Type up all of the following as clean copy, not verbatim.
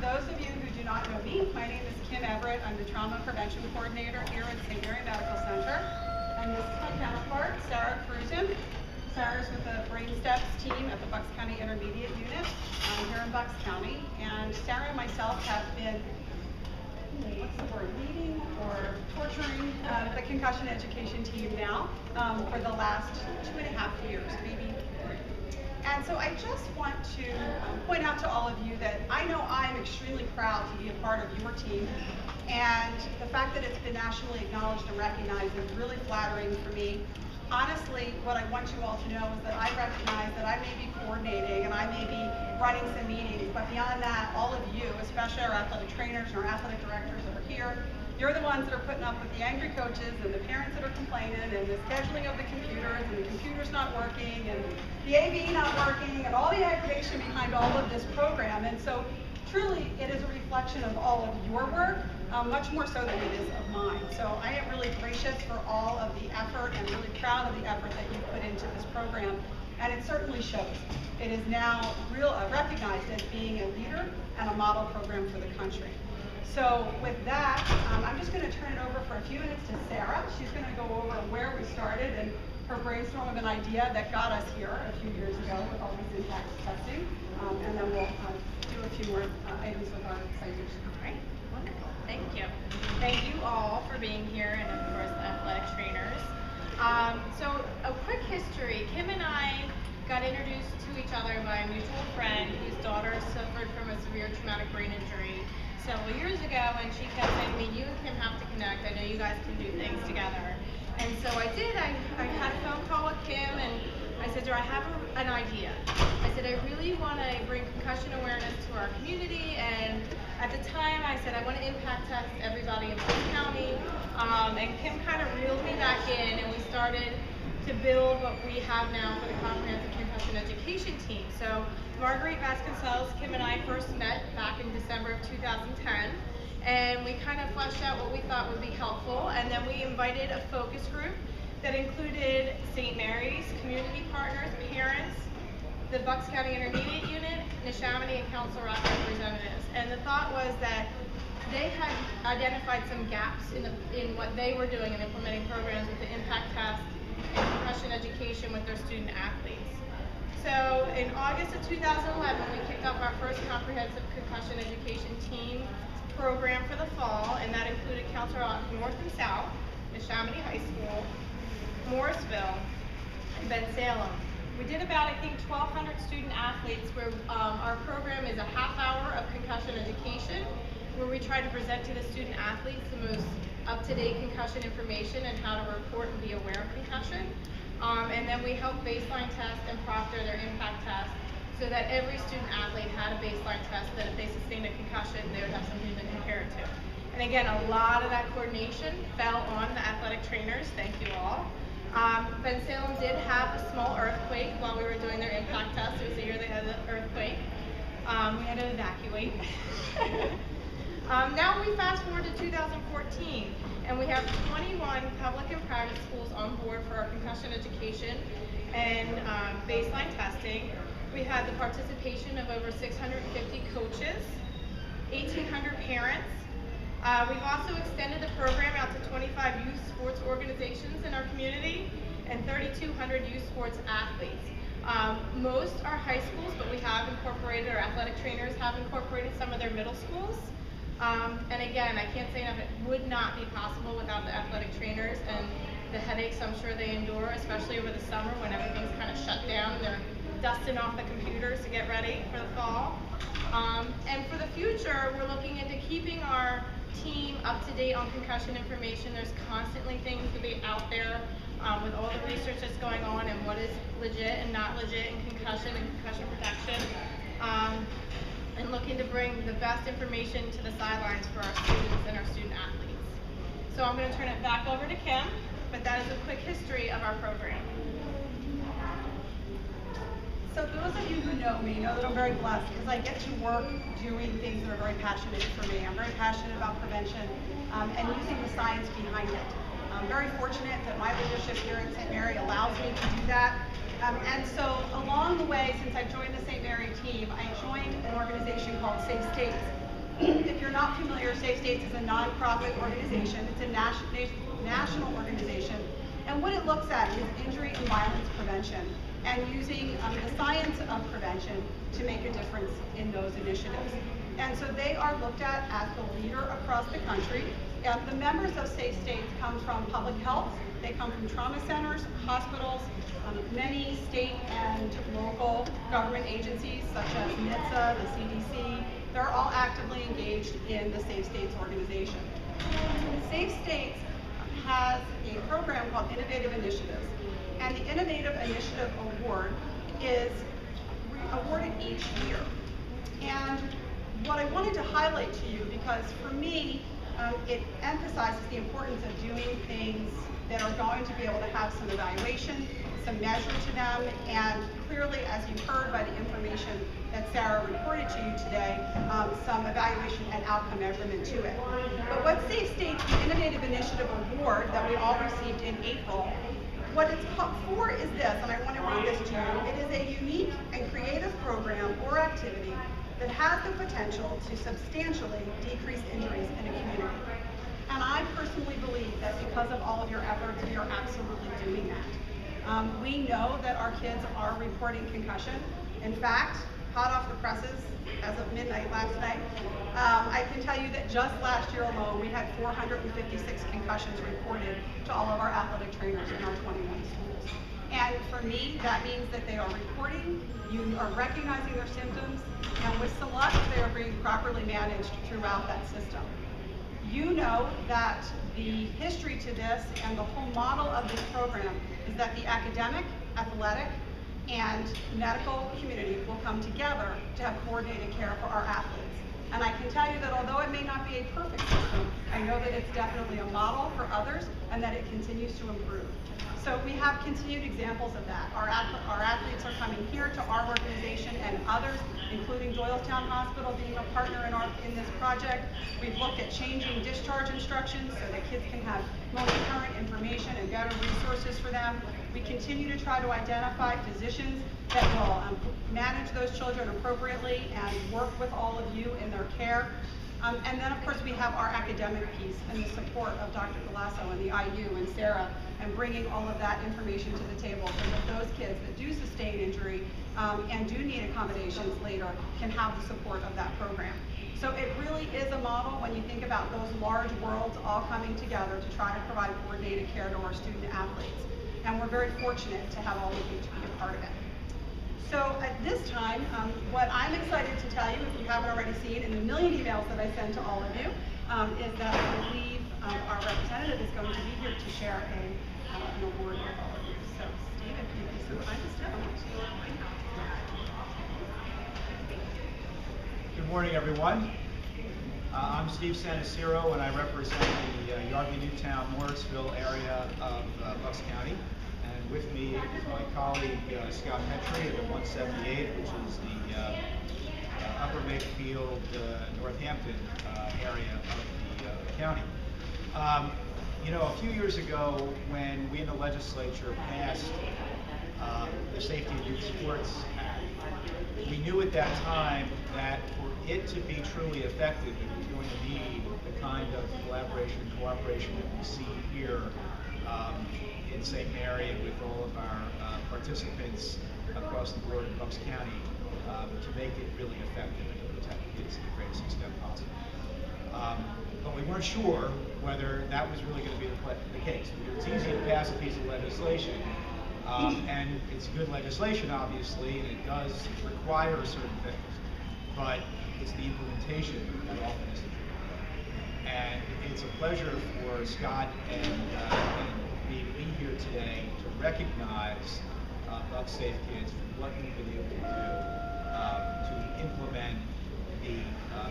those of you who do not know me, my name is Kim Everett. I'm the Trauma Prevention Coordinator here at St. Mary Medical Center. And this is my counterpart, Sarah Cruzen. Sarah's with the Brain Steps team at the Bucks County Intermediate Unit here in Bucks County. And Sarah and myself have been, leading or torturing the concussion education team now for the last 2.5 years, maybe. And so I just want to point out to all of you that I know I'm extremely proud to be a part of your team, and the fact that it's been nationally acknowledged and recognized is really flattering for me. Honestly, what I want you all to know is that I recognize that I may be coordinating and I may be running some meetings, but beyond that, all of you, especially our athletic trainers and our athletic directors that are here, you're the ones that are putting up with the angry coaches and the parents that are complaining and the scheduling of the computers and the computers not working and the AV not working and all the aggravation behind all of this program. And so truly it is a reflection of all of your work, much more so than it is of mine. So I am really gracious for all of the effort and really proud of the effort that you put into this program. And it certainly shows. It is now recognized as being a leader and a model program for the country. So with that, I'm just going to turn it over for a few minutes to Sarah. She's going to go over where we started and her brainstorm of an idea that got us here a few years ago with all these impact testing. And then we'll do a few more items with our citation. All right, wonderful. Thank you. Thank you all for being here, and of course the athletic trainers. So a quick history. Kim and I got introduced to each other by a mutual friend whose daughter suffered from a severe traumatic brain injury several years ago, and she kept saying to me, you and Kim have to connect. I know you guys can do things together. And so I did. I had a phone call with Kim, and I said to her, I have an idea. I said, I really want to bring concussion awareness to our community, and at the time I said, I want to impact test everybody in Bucks County, and Kim kind of reeled me back in, and we started to build what we have now for the Comprehensive Concussion Education Team. So Marguerite Vasconcelos, Kim and I first met back in December of 2010, and we kind of fleshed out what we thought would be helpful, and then we invited a focus group that included St. Mary's, community partners, parents, the Bucks County Intermediate Unit, Neshaminy, and Council Rock representatives. And the thought was that they had identified some gaps in what they were doing in implementing programs with the impact test and concussion education with their student athletes. So in August of 2011, we kicked off our first Comprehensive Concussion Education Team program for the fall, and that included Council Rock North and South, Neshaminy High School, Morrisville, and Ben Salem. We did about, I think, 1,200 student athletes, where our program is a half hour of concussion education, where we try to present to the student athletes the most up-to-date concussion information and how to report and be aware of concussion. And then we help baseline test and proctor their impact test so that every student athlete had a baseline test that if they sustained a concussion, they would have something to compare it to. And again, a lot of that coordination fell on the athletic trainers. Thank you all. Ben Salem did have a small earthquake while we were doing their impact test. It was the year they had the earthquake. We had to evacuate. Now we fast forward to 2014, and we have 21 public and private schools on board for our concussion education and baseline testing. We had the participation of over 650 coaches, 1,800 parents. We've also extended the program out to 25 youth sports organizations in our community and 3,200 youth sports athletes. Most are high schools, but we have incorporated, our athletic trainers have incorporated some of their middle schools. And again, I can't say enough, it would not be possible without the athletic trainers and the headaches I'm sure they endure, especially over the summer when everything's kind of shut down and they're dusting off the computers to get ready for the fall. And for the future, we're looking into keeping our team up to date on concussion information. There's constantly things to be out there with all the research that's going on and what is legit and not legit in concussion and concussion protection. And looking to bring the best information to the sidelines for our students and our student athletes. So I'm going to turn it back over to Kim, but that is a quick history of our program. So those of you who know me know that I'm very blessed because I get to work doing things that are very passionate for me. I'm very passionate about prevention and using the science behind it. I'm very fortunate that my leadership here at St. Mary allows me to do that. And so along the way, since I joined the St. Mary team, I joined an organization called Safe States. not familiar, Safe States is a nonprofit organization. It's a national organization. And what it looks at is injury and violence prevention and using the science of prevention to make a difference in those initiatives. And so they are looked at as the leader across the country. The members of Safe States come from public health. They come from trauma centers, hospitals, many state and local government agencies such as NHTSA, the CDC. They're all actively engaged in the Safe States organization. Safe States has a program called Innovative Initiatives. And the Innovative Initiative Award is awarded each year. And what I wanted to highlight to you, because for me, it emphasizes the importance of doing things that are going to be able to have some evaluation, some measure to them, and clearly, as you've heard by the information that Sarah reported to you today, some evaluation and outcome measurement to it. But what Safe States, the Innovative Initiative Award that we all received in April, what it's for is this, and I want to read this to you. It is a unique and creative program or activity that has the potential to substantially decrease injuries in a community. And I personally believe that because of all of your efforts, we are absolutely doing that. We know that our kids are reporting concussion. In fact, hot off the presses, as of midnight last night, I can tell you that just last year alone, we had 456 concussions reported to all of our athletic trainers in our 21 schools. And for me, that means that they are reporting, you are recognizing their symptoms, and with some luck, they are being properly managed throughout that system. You know that the history to this and the whole model of this program is that the academic, athletic, and medical community will come together to have coordinated care for our athletes. And I can tell you that although it may not be a perfect system, I know that it's definitely a model for others and that it continues to improve. So we have continued examples of that. Our athletes are coming here to our organization and others, including Doylestown Hospital being a partner in this project. We've looked at changing discharge instructions so that kids can have more current information and better resources for them. We continue to try to identify physicians that will manage those children appropriately and work with all of you in their care. And then, of course, we have our academic piece and the support of Dr. Galasso and the IU and Sarah, and bringing all of that information to the table so that those kids that do sustain injury and do need accommodations later can have the support of that program. So it really is a model when you think about those large worlds all coming together to try to provide coordinated care to our student athletes. And we're very fortunate to have all of you to be a part of it. So at this time, what I'm excited to tell you, if you haven't already seen in the million emails that I send to all of you, is that I believe our representative is going to be here to share an award with all of you. So Steve, if you'd be so kind to step up. Good morning, everyone. I'm Steve Santarsiero, and I represent the Yardley, Newtown, Morrisville area of Bucks County. And with me is my colleague Scott Petrie of the 178, which is the Upper Makefield, Northampton area of the county. You know, a few years ago, when we in the legislature passed the Safety in Youth Sports Act, we knew at that time that for it to be truly effective, it was going to need the kind of collaboration and cooperation that we see here in St. Mary with all of our participants across the board in Bucks County to make it really effective and to protect kids to the greatest extent possible. But we weren't sure whether that was really going to be the case. It's easy to pass a piece of legislation, and it's good legislation, obviously, and it does require certain things, but it's the implementation that often is the tricky. And it's a pleasure for Scott and me to be here today to recognize Bucks Safe Kids for what we've been able to do to implement the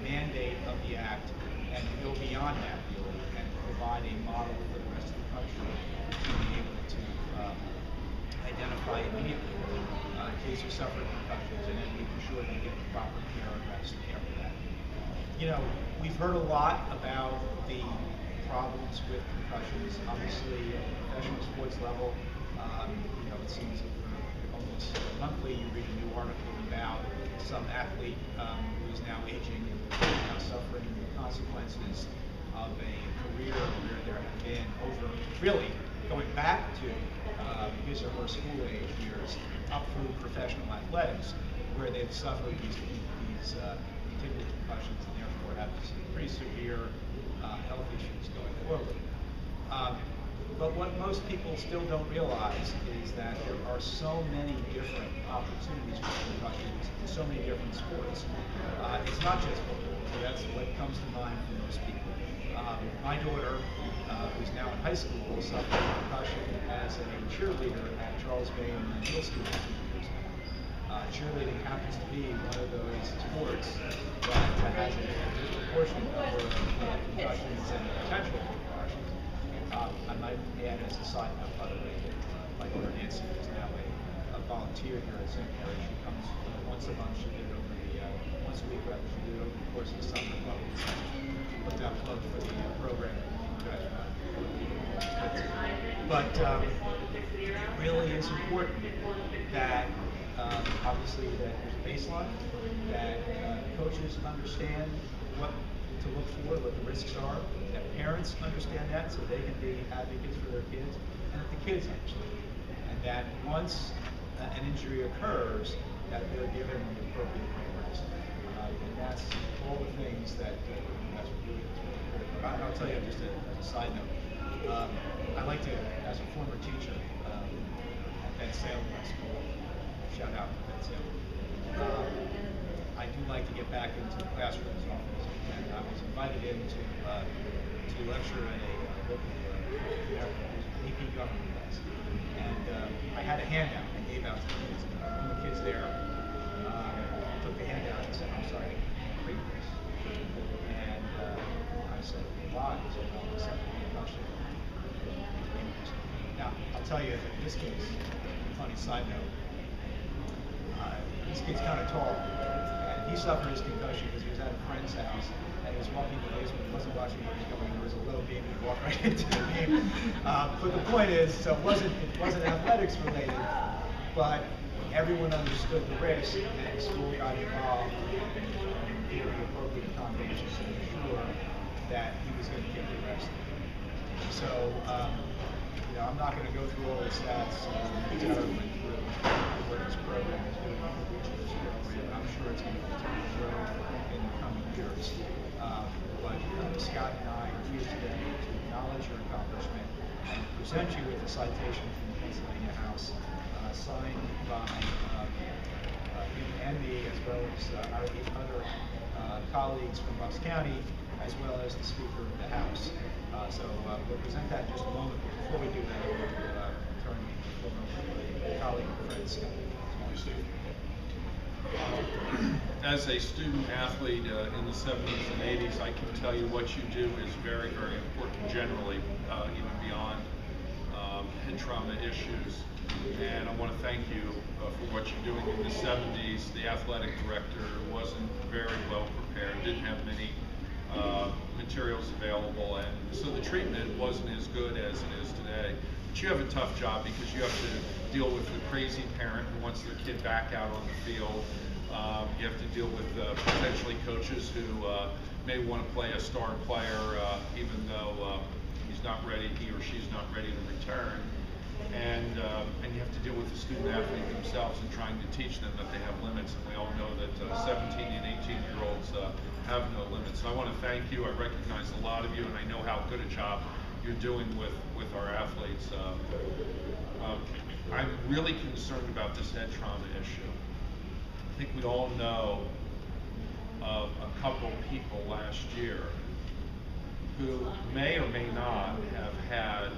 mandate of the Act and to go beyond that, really, and provide a model for the rest of the country to be able to identify immediately kids who suffer concussions and then making sure they get the proper care and rest after that. You know, we've heard a lot about the problems with concussions. Obviously, at the professional sports level, you know, it seems that we're almost monthly you read a new article about some athlete who is now aging and now suffering the consequences been over, really, going back to his or her school age years up through professional athletics, where they've suffered these particular concussions and therefore have some pretty severe health issues going forward. But what most people still don't realize is that there are so many different opportunities for concussions in so many different sports. It's not just football, so that's what comes to mind for most people. My daughter, who's now in high school, suffered a concussion as a cheerleader at Charles Bay Middle School a few years ago. Cheerleading happens to be one of those sports that has a disproportionate number of concussions and potential concussions. I might add as a side note, by the way, that my daughter Nancy is now a volunteer here at Santarsiero. She comes once a month. She did it over once a week rather. She did it over the course of the summer. Put that plug for the program. But it really is important that obviously that there's a baseline, that coaches understand what to look for, what the risks are, that parents understand that so they can be advocates for their kids, and that the kids understand. And that once an injury occurs, that they're given the appropriate frameworks. And that's all the things that that's really important. I'll tell you just as a side note, I like to, as a former teacher at Penn Salem High School, shout out to Penn Salem, I do like to get back into the classrooms often. And I was invited in to lecture at a local AP government class. And I had a handout I gave out to the kids. One of the kids there took the handout and said, "I'm sorry, I can't read this." And I said, "Why?" He said, "Well, I suffered a concussion." Now, I'll tell you, in this case, a funny side note, this kid's kind of tall. And he suffered his concussion because he was at a friend's house and he was walking in the basement. He wasn't watching what was going on. There was a low beam and he walked right into the beam. But the point is, so it wasn't athletics related, but everyone understood the risk and the school got involved and gave the appropriate accommodations to ensure that he was going to get the rest. So, I'm not going to go through all the stats went through what this program is doing in the reach of this program. I'm sure it's going to continue to grow in the coming years. But Scott and I are here today to acknowledge your accomplishment and present you with a citation from the Pennsylvania House signed by him and me, as well as our other colleagues from Bucks County, as well as the Speaker of the House. So we'll present that in just a moment. Before we do that, we'll turn the floor over to my colleague and friend Scott. As a student athlete in the 70s and 80s, I can tell you what you do is very, very important generally, even beyond head trauma issues. And I want to thank you for what you're doing. In the 70s, the athletic director wasn't very well prepared, didn't have many materials available, and so the treatment wasn't as good as it is today. But you have a tough job because you have to deal with the crazy parent who wants their kid back out on the field. You have to deal with potentially coaches who may want to play a star player even though he's not ready, he or she's not ready to return. And you have to deal with the student athlete themselves and trying to teach them that they have limits, and we all know that 17 and 18-year-olds have no limits. So I want to thank you. I recognize a lot of you, and I know how good a job you're doing with our athletes. I'm really concerned about this head trauma issue. I think we all know of a couple people last year who may or may not have had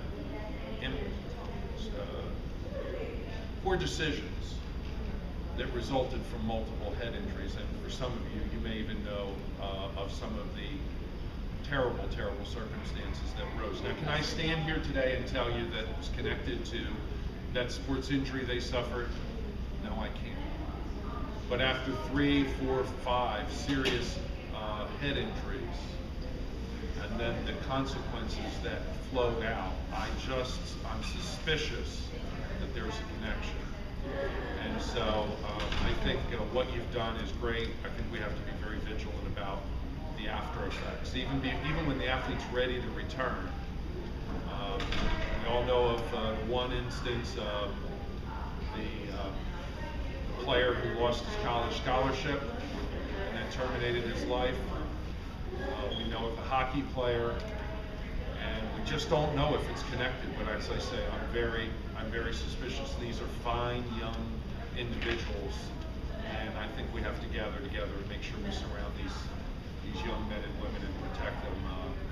poor decisions that resulted from multiple head injuries, and for some of you, you may even know of some of the terrible, terrible circumstances that rose. Now, can I stand here today and tell you that it was connected to that sports injury they suffered? No, I can't. But after 3, 4, 5 serious head injuries, and then the consequences that flowed out, I'm suspicious that there's a connection. And so I think what you've done is great. I think we have to be very vigilant about the after effects. Even when the athlete's ready to return, We all know of one instance, the player who lost his college scholarship and then terminated his life. We know of a hockey player, and we just don't know if it's connected. But as I say, I'm very suspicious. These are fine young individuals, and I think we have to gather together and make sure we surround these young men and women and protect them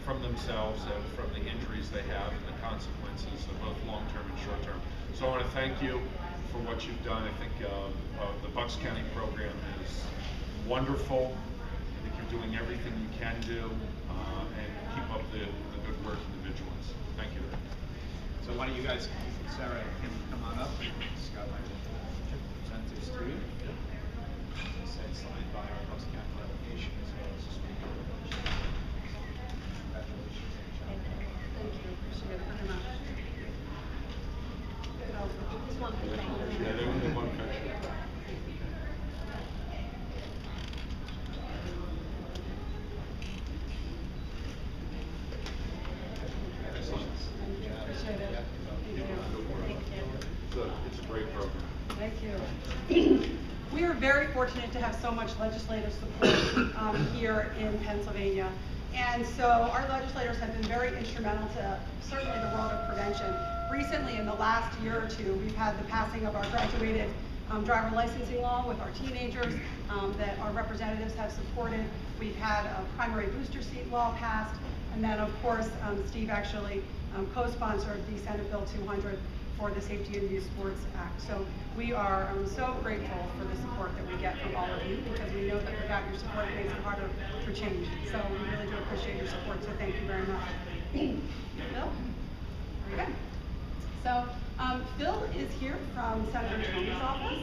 from themselves and from the injuries they have and the consequences of both long-term and short-term. So I want to thank you for what you've done. I think the Bucks County program is wonderful. I think you're doing everything you can do, and keep up the good work and the vigilance. Thank you. So why don't you guys, Sarah, can come on up, and Scott might present this to you. Said signed by our Bucks County delegation as well as the speaker. Congratulations. Thank you, appreciate it very much. Just one thing. Yeah, they were the one picture. Appreciate it. It's a great program. Thank you. We are very fortunate to have so much legislative support here in Pennsylvania. And so our legislators have been very instrumental to certainly the world of prevention. Recently, in the last year or two, we've had the passing of our graduated driver licensing law with our teenagers that our representatives have supported. We've had a primary booster seat law passed. And then, of course, Steve actually co-sponsored the Senate Bill 200 for the Safety and Youth Sports Act. So we are so grateful for the support that we get from all of you, because we know that without your support it makes it harder for change. So we really do appreciate your support, so thank you very much. Phil? Very good. So Phil is here from Senator Toomey's office.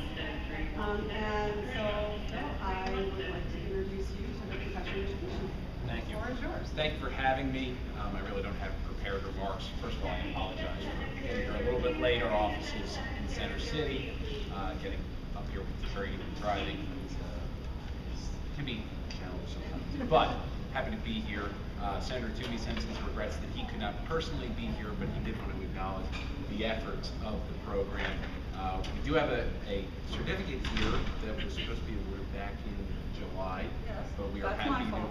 And so Phil, I would like to introduce you to the concussion education. Thank you. The floor is yours. Thank you for having me. I really don't have prepared remarks. First of all, I apologize for getting here a little bit late. Our office is in Center City. Getting up here with the train and driving can be challenging sometimes. But happy to be here. Senator Toomey sends his regrets that he could not personally be here, but he did want to acknowledge the efforts of the program. We do have a certificate here that was supposed to be awarded back in July, Yes, but we are that's happy my to,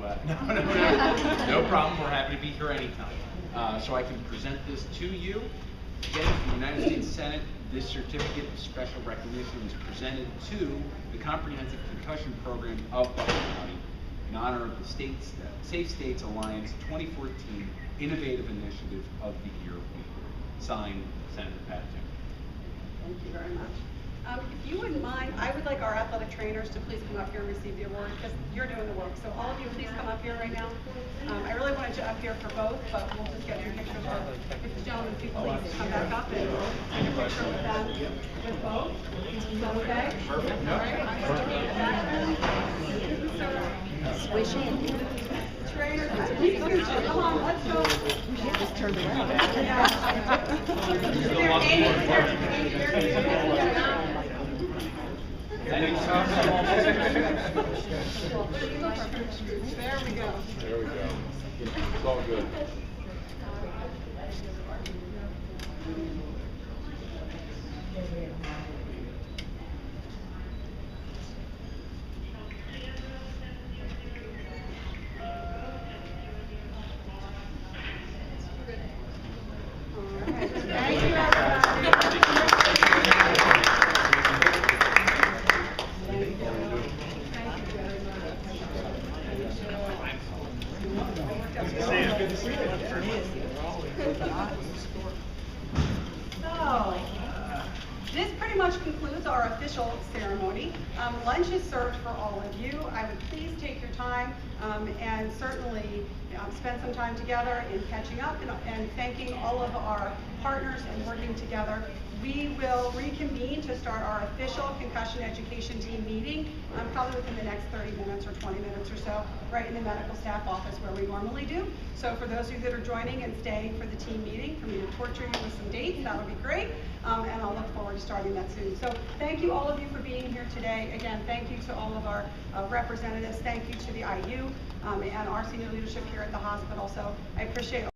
no problem, we're happy to be here anytime. So I can present this to you. Again, from the United States Senate, this certificate of special recognition is presented to the Comprehensive Concussion Program of Bucks County in honor of the Safe States Alliance 2014 Innovative Initiative of the Year. Signed, Senator Pat Toomey. Thank you very much. If you wouldn't mind, I would like our athletic trainers to please come up here and receive the award, because you're doing the work. So all of you, please come up here right now. I really wanted you up here for both, but we'll just get your pictures with the gentlemen. If you please come back up and take a picture with them, with both. Is that okay? Perfect. All right. Swish in. Trainers, come on, let's go. You just turned around. There we go. There we go. It's all good. Thank you, everybody. So, this pretty much concludes our official ceremony. Lunch is served for all of you. I would please take your time and certainly spend some time together in catching up and thanking all of our partners and working together. We will reconvene to start our official concussion education team meeting, probably within the next 30 minutes or 20 minutes or so, right in the medical staff office where we normally do. So for those of you that are joining and staying for the team meeting, for me to torture you with some dates, that'll be great. And I'll look forward to starting that soon. So thank you all of you for being here today. Again, thank you to all of our representatives. Thank you to the IU and our senior leadership here at the hospital. So I appreciate